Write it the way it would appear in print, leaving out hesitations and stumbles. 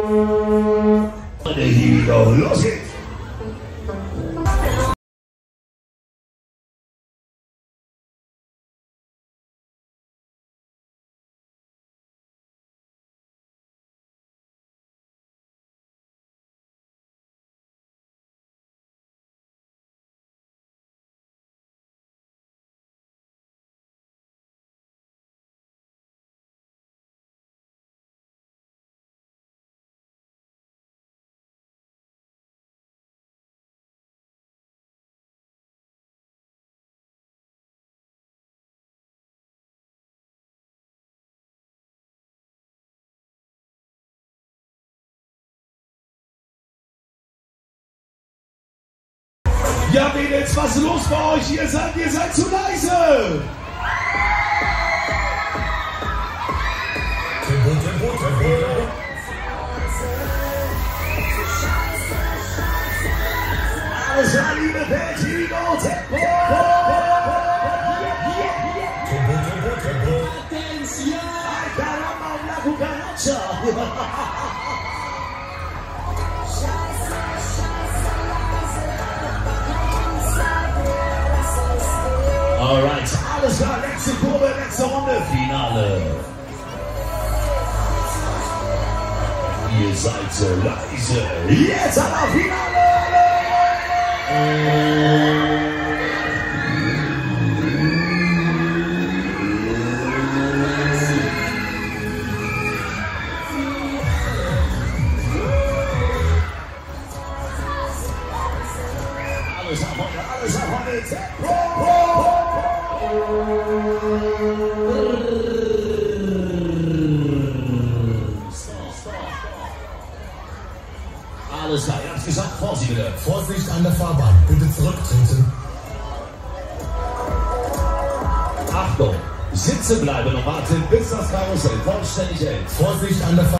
Here we go, los geht's! Ja, Mädels, was ist los bei euch? Ihr seid zu leise! Tempo. Alles klar, liebe Welt, here we go, Tempo! Tempo. Ay, caramba, una cucaracha! Alright, alles klar, letzte Kurve, letzte Runde, Finale. Ihr seid so leise. Jetzt aber Finale! Alles ab heute, Tempo! Alles klar, ihr habt's gesagt, Vorsicht bitte. Vorsicht an der Fahrbahn, bitte zurücktreten. Achtung, sitzen bleiben und warten, bis das Karussell vollständig hält. Vorsicht an der Fahrbahn.